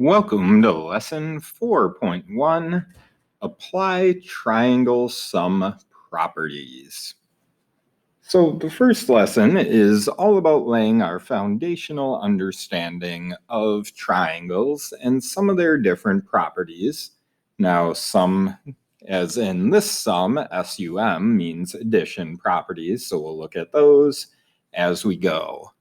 Welcome to lesson 4.1, apply triangle sum properties. So the first lesson is all about laying our foundational understanding of triangles and some of their different properties. Now, sum, as in this sum, S-U-M, means addition properties, so we'll look at those as we go.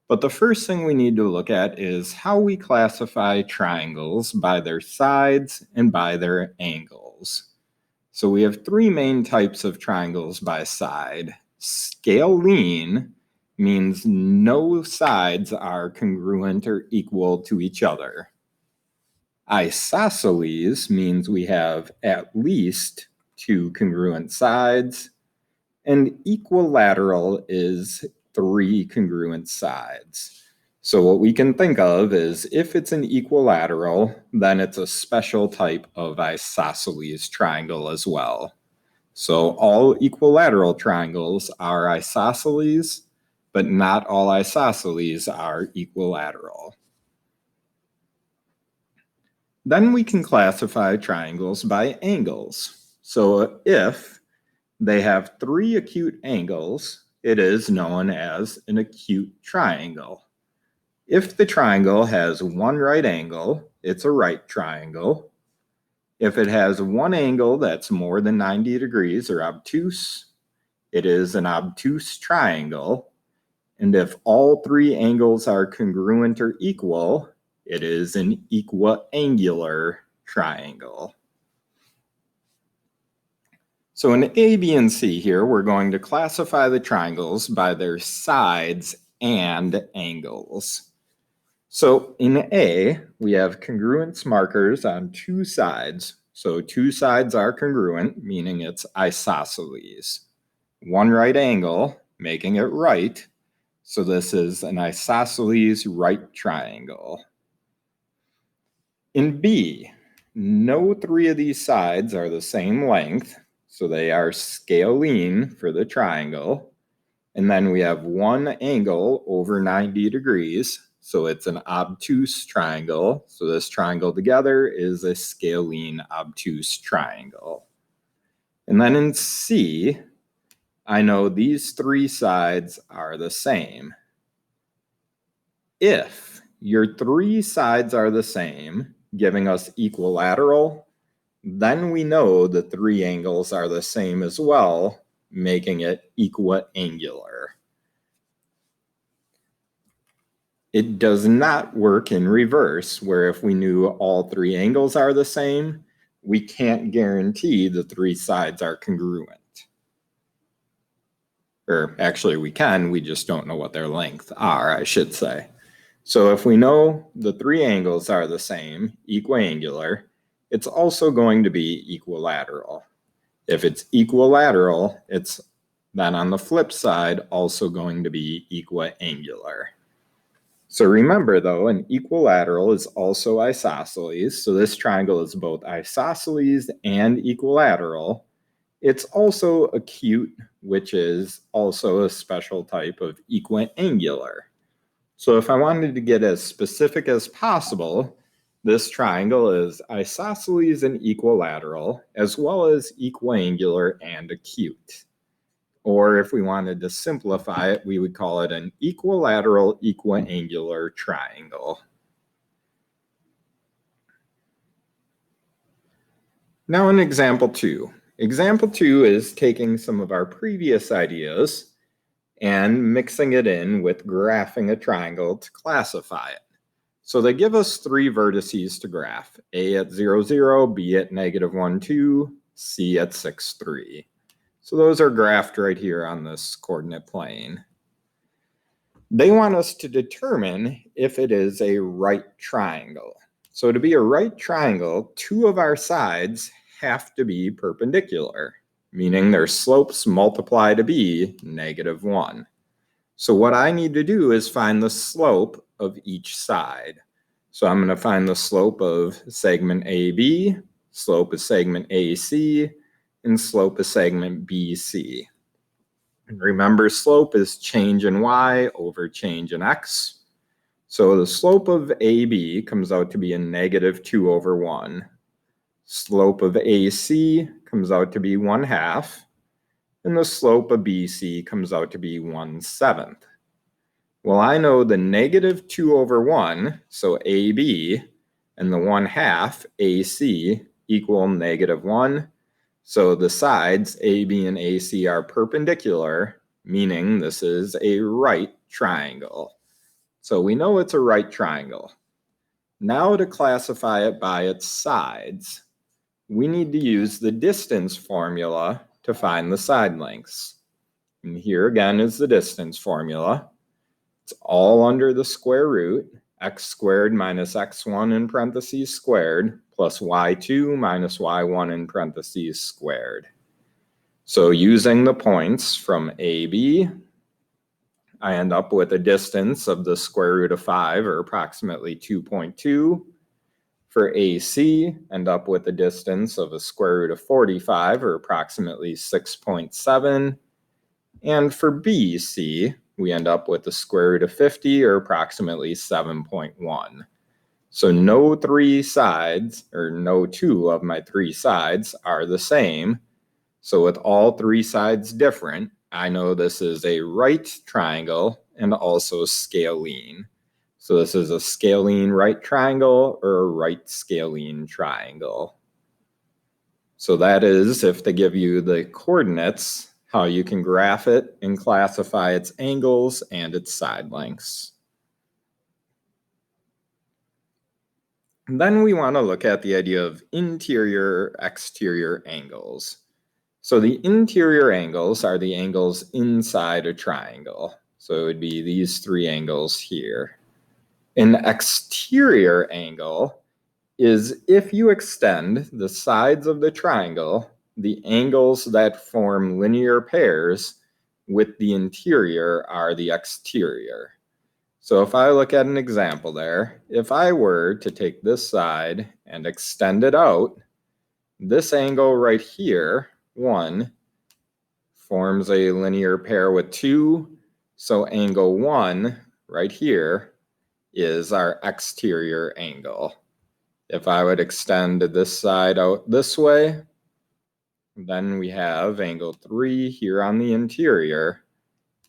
But the first thing we need to look at is how we classify triangles by their sides and by their angles. So we have three main types of triangles by side. Scalene means no sides are congruent or equal to each other. Isosceles means we have at least two congruent sides. And equilateral is three congruent sides. So what we can think of is if it's an equilateral, then it's a special type of isosceles triangle as well. So all equilateral triangles are isosceles, but not all isosceles are equilateral. Then we can classify triangles by angles. So if they have three acute angles, it is known as an acute triangle. If the triangle has one right angle, it's a right triangle. If it has one angle that's more than 90 degrees or obtuse, it is an obtuse triangle. And if all three angles are congruent or equal, it is an equiangular triangle. So in A, B, and C here, we're going to classify the triangles by their sides and angles. So in A, we have congruence markers on two sides. So two sides are congruent, meaning it's isosceles. One right angle, making it right. So this is an isosceles right triangle. In B, no three of these sides are the same length. So they are scalene for the triangle. And then we have one angle over 90 degrees. So it's an obtuse triangle. So this triangle together is a scalene obtuse triangle. And then in C, I know these three sides are the same. If your three sides are the same, giving us equilateral, then we know the three angles are the same as well, making it equiangular. It does not work in reverse, where if we knew all three angles are the same, we can't guarantee the three sides are congruent. Or actually we can, we just don't know what their length are, I should say. So if we know the three angles are the same, equiangular, it's also going to be equilateral. If it's equilateral, it's then on the flip side also going to be equiangular. So remember though, an equilateral is also isosceles. So this triangle is both isosceles and equilateral. It's also acute, which is also a special type of equiangular. So if I wanted to get as specific as possible, this triangle is isosceles and equilateral, as well as equiangular and acute. Or if we wanted to simplify it, we would call it an equilateral equiangular triangle. Now in example 2. Example 2 is taking some of our previous ideas and mixing it in with graphing a triangle to classify it. So they give us three vertices to graph, A at 0, 0, B at -1, 2, C at 6, 3. So those are graphed right here on this coordinate plane. They want us to determine if it is a right triangle. So to be a right triangle, two of our sides have to be perpendicular, meaning their slopes multiply to be -1. So what I need to do is find the slope of each side. So I'm going to find the slope of segment AB, slope of segment AC, and slope of segment BC. And remember, slope is change in y over change in x. So the slope of AB comes out to be a -2/1. Slope of AC comes out to be 1/2. And the slope of BC comes out to be 1/7. Well, I know the -2/1, so AB, and the 1/2, AC, equal -1. So the sides, AB and AC, are perpendicular, meaning this is a right triangle. So we know it's a right triangle. Now to classify it by its sides, we need to use the distance formula to find the side lengths. And here again is the distance formula. It's all under the square root, x squared minus x1 in parentheses squared, plus y2 minus y1 in parentheses squared. So using the points from AB, I end up with a distance of the square root of 5, or approximately 2.2. For AC, end up with a distance of a square root of 45, or approximately 6.7. And for BC, we end up with the square root of 50, or approximately 7.1. So no three sides, or no two of my three sides, are the same. So with all three sides different, I know this is a right triangle and also scalene. So this is a scalene right triangle or a right scalene triangle. So that is, if they give you the coordinates, how you can graph it and classify its angles and its side lengths. And then we want to look at the idea of interior, exterior angles. So the interior angles are the angles inside a triangle. So it would be these three angles here. An exterior angle is if you extend the sides of the triangle, the angles that form linear pairs with the interior are the exterior. So if I look at an example there, if I were to take this side and extend it out, this angle right here, 1, forms a linear pair with 2. So angle 1 right here is our exterior angle. If I would extend this side out this way, then we have angle 3 here on the interior,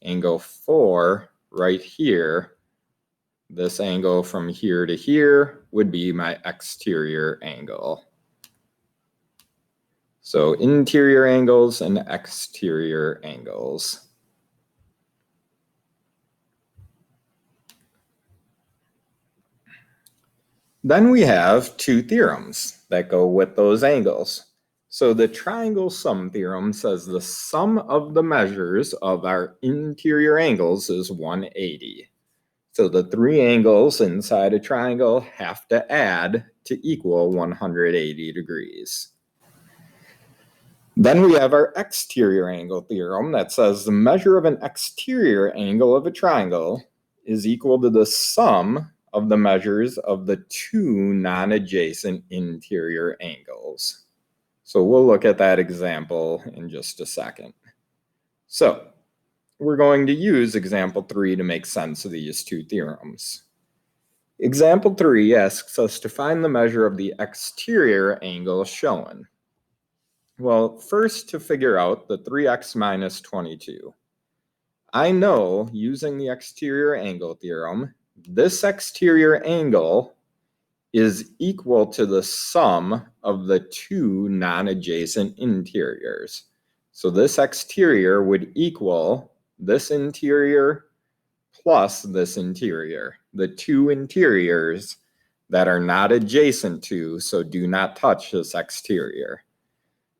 angle 4 right here. This angle from here to here would be my exterior angle. So interior angles and exterior angles. Then we have two theorems that go with those angles. So the triangle sum theorem says the sum of the measures of our interior angles is 180. So the three angles inside a triangle have to add to equal 180 degrees. Then we have our exterior angle theorem that says the measure of an exterior angle of a triangle is equal to the sum of the measures of the two non-adjacent interior angles. So we'll look at that example in just a second. So we're going to use example 3 to make sense of these two theorems. Example 3 asks us to find the measure of the exterior angle shown. Well, first to figure out the 3x minus 22. I know, using the exterior angle theorem, this exterior angle is equal to the sum of the two non-adjacent interiors. So this exterior would equal this interior plus this interior, the two interiors that are not adjacent to, so do not touch this exterior.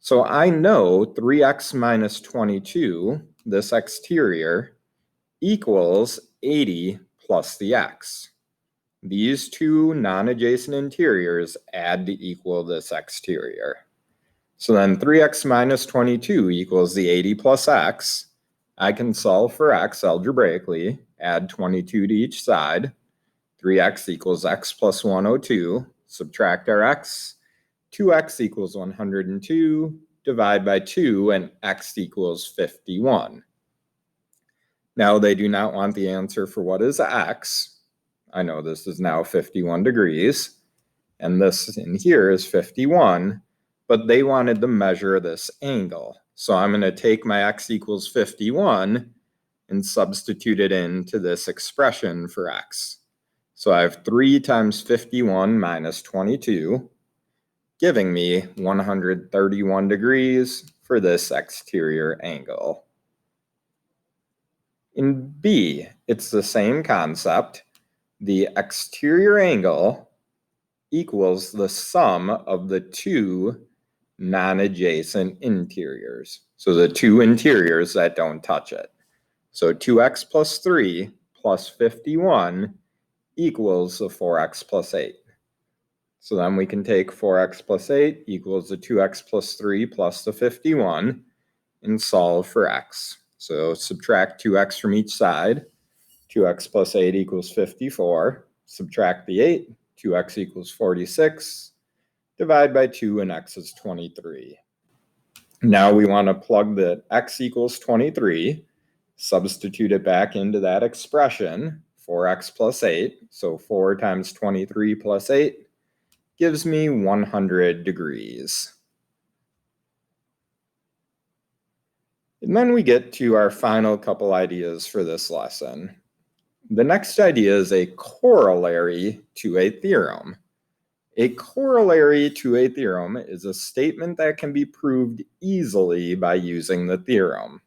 So I know 3x minus 22, this exterior, equals 80 plus the x. These two non-adjacent interiors add to equal this exterior. So then 3x minus 22 equals the 80 plus x. I can solve for x algebraically, add 22 to each side. 3x equals x plus 102, subtract our x. 2x equals 102, divide by 2, and x equals 51. Now they do not want the answer for what is x. I know this is now 51 degrees, and this in here is 51, but they wanted to measure this angle. So I'm going to take my x equals 51 and substitute it into this expression for x. So I have 3 times 51 minus 22, giving me 131 degrees for this exterior angle. In B, it's the same concept. The exterior angle equals the sum of the two non-adjacent interiors. So the two interiors that don't touch it. So 2x plus 3 plus 51 equals the 4x plus 8. So then we can take 4x plus 8 equals the 2x plus 3 plus the 51 and solve for x. So subtract 2x from each side. 2x plus 8 equals 54. Subtract the 8. 2x equals 46. Divide by 2 and x is 23. Now we want to plug the x equals 23. Substitute it back into that expression. 4x plus 8. So 4 times 23 plus 8 gives me 100 degrees. And then we get to our final couple ideas for this lesson. The next idea is a corollary to a theorem. A corollary to a theorem is a statement that can be proved easily by using the theorem.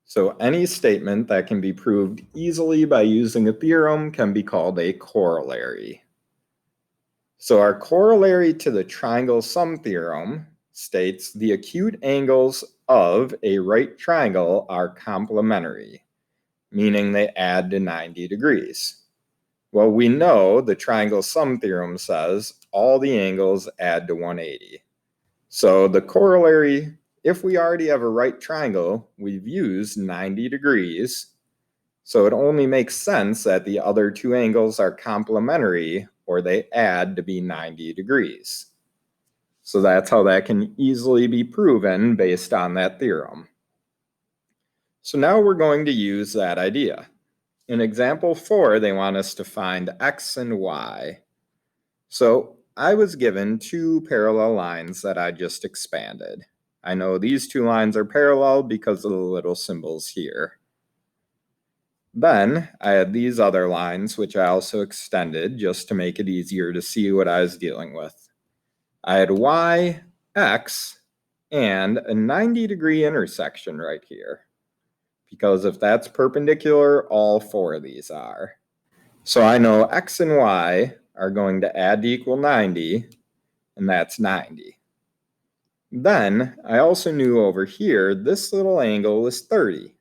So any statement that can be proved easily by using a theorem can be called a corollary. So our corollary to the triangle sum theorem states the acute angles of a right triangle are complementary, meaning they add to 90 degrees. Well, we know the triangle sum theorem says all the angles add to 180. So the corollary, if we already have a right triangle, we've used 90 degrees. So it only makes sense that the other two angles are complementary or they add to be 90 degrees. So that's how that can easily be proven based on that theorem. So now we're going to use that idea. In example 4, they want us to find x and y. So I was given two parallel lines that I just expanded. I know these two lines are parallel because of the little symbols here. Then I had these other lines, which I also extended just to make it easier to see what I was dealing with. I had y, x, and a 90-degree intersection right here. Because if that's perpendicular, all four of these are. So I know x and y are going to add to equal 90, and that's 90. Then I also knew over here this little angle is 30.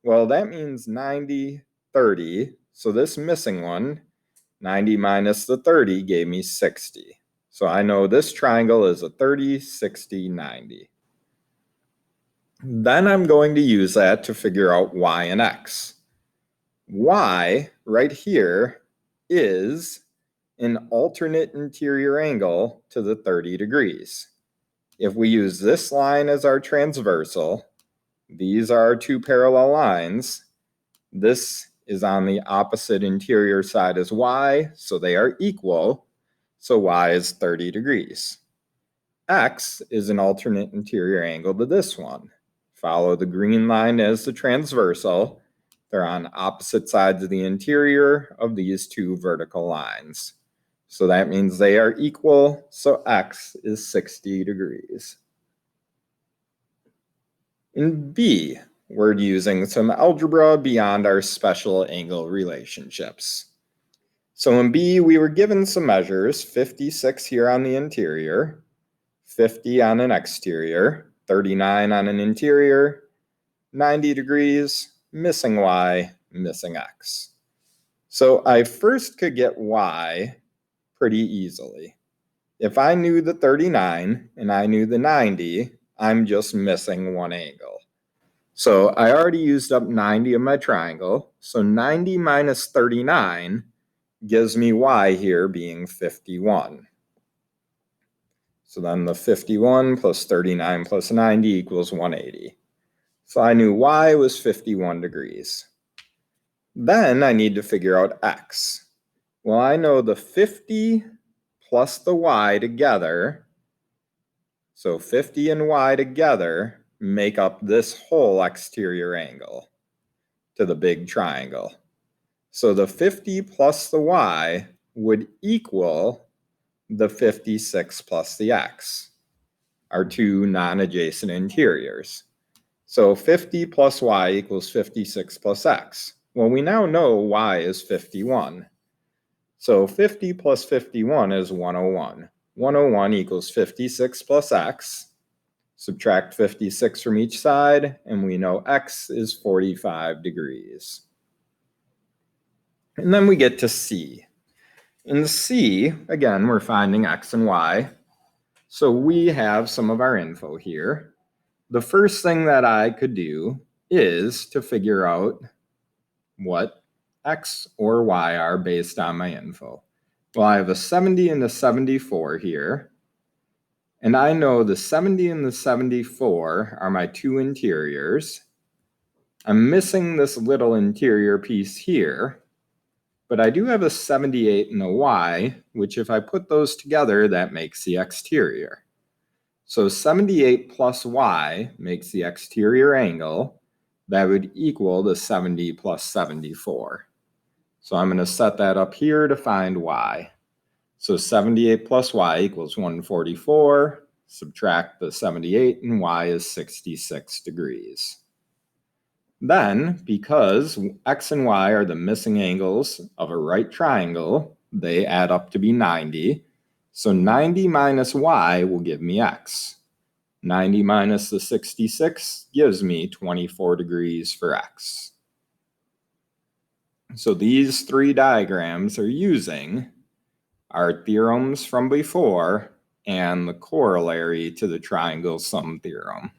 Well, that means 90, 30. So this missing one, 90 minus the 30, gave me 60. So I know this triangle is a 30, 60, 90. Then I'm going to use that to figure out y and x. Y, right here, is an alternate interior angle to the 30 degrees. If we use this line as our transversal, these are our two parallel lines. This is on the opposite interior side as y, so they are equal. So y is 30 degrees. X is an alternate interior angle to this one. Follow the green line as the transversal. They're on opposite sides of the interior of these two vertical lines. So that means they are equal, so x is 60 degrees. In B, we're using some algebra beyond our special angle relationships. So in B, we were given some measures, 56 here on the interior, 50 on an exterior, 39 on an interior, 90 degrees, missing y, missing x. So I first could get y pretty easily. If I knew the 39 and I knew the 90, I'm just missing one angle. So I already used up 90 of my triangle. So 90 minus 39 gives me y here being 51. So then the 51 plus 39 plus 90 equals 180. So I knew y was 51 degrees. Then I need to figure out x. Well, I know the 50 plus the y together, so 50 and y together make up this whole exterior angle to the big triangle. So the 50 plus the y would equal the 56 plus the x, our two non-adjacent interiors. So 50 plus y equals 56 plus x. Well, we now know y is 51. So 50 plus 51 is 101. 101 equals 56 plus x. Subtract 56 from each side, and we know x is 45 degrees. And then we get to C. In C, again, we're finding x and y. So we have some of our info here. The first thing that I could do is to figure out what x or y are based on my info. Well, I have a 70 and a 74 here. And I know the 70 and the 74 are my two interiors. I'm missing this little interior piece here, but I do have a 78 and a y, which if I put those together, that makes the exterior. So 78 plus y makes the exterior angle. That would equal the 70 plus 74. So I'm going to set that up here to find y. So 78 plus y equals 144. Subtract the 78 and y is 66 degrees. Then, because x and y are the missing angles of a right triangle, they add up to be 90. So 90 minus y will give me x. 90 minus the 66 gives me 24 degrees for x. So these three diagrams are using our theorems from before and the corollary to the triangle sum theorem.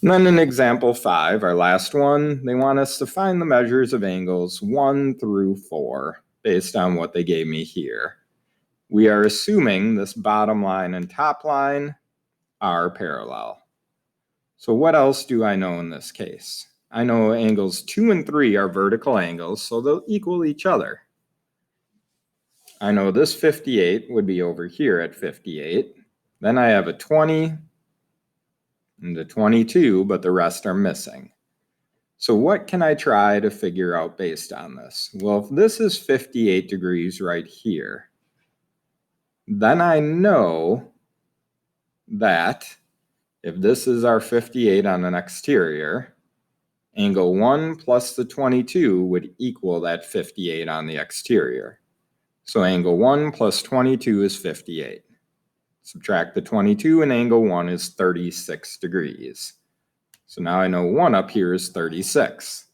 And then in example 5, our last one, they want us to find the measures of angles 1 through 4 based on what they gave me here. We are assuming this bottom line and top line are parallel. So what else do I know in this case? I know angles 2 and 3 are vertical angles, so they'll equal each other. I know this 58 would be over here at 58. Then I have a 20 and a 22, but the rest are missing. So what can I try to figure out based on this? Well, if this is 58 degrees right here, then I know that if this is our 58 on an exterior, angle 1 plus the 22 would equal that 58 on the exterior. So angle 1 plus 22 is 58. Subtract the 22 and angle 1 is 36 degrees. So now I know 1 up here is 36.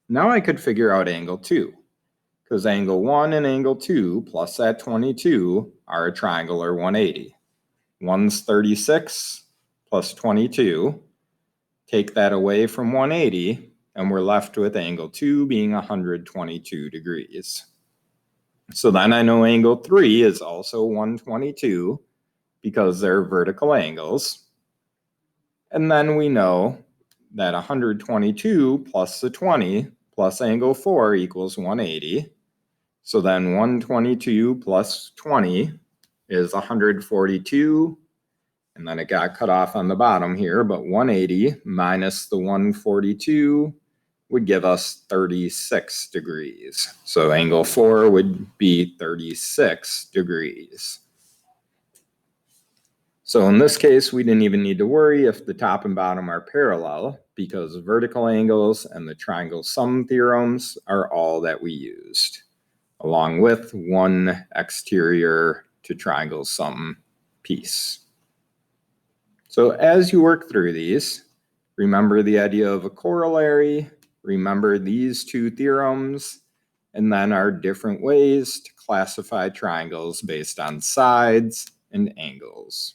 Now I could figure out angle 2, because angle 1 and angle 2 plus that 22 are a triangular 180. 1's 36 plus 22. Take that away from 180, and we're left with angle 2 being 122 degrees. So then I know angle 3 is also 122 because they're vertical angles. And then we know that 122 plus the 20 plus angle 4 equals 180. So then 122 plus 20 is 142. And then it got cut off on the bottom here, but 180 minus the 142 would give us 36 degrees. So angle 4 would be 36 degrees. So in this case, we didn't even need to worry if the top and bottom are parallel, because vertical angles and the triangle sum theorems are all that we used, along with one exterior to triangle sum piece. So as you work through these, remember the idea of a corollary, remember these two theorems, and then our different ways to classify triangles based on sides and angles.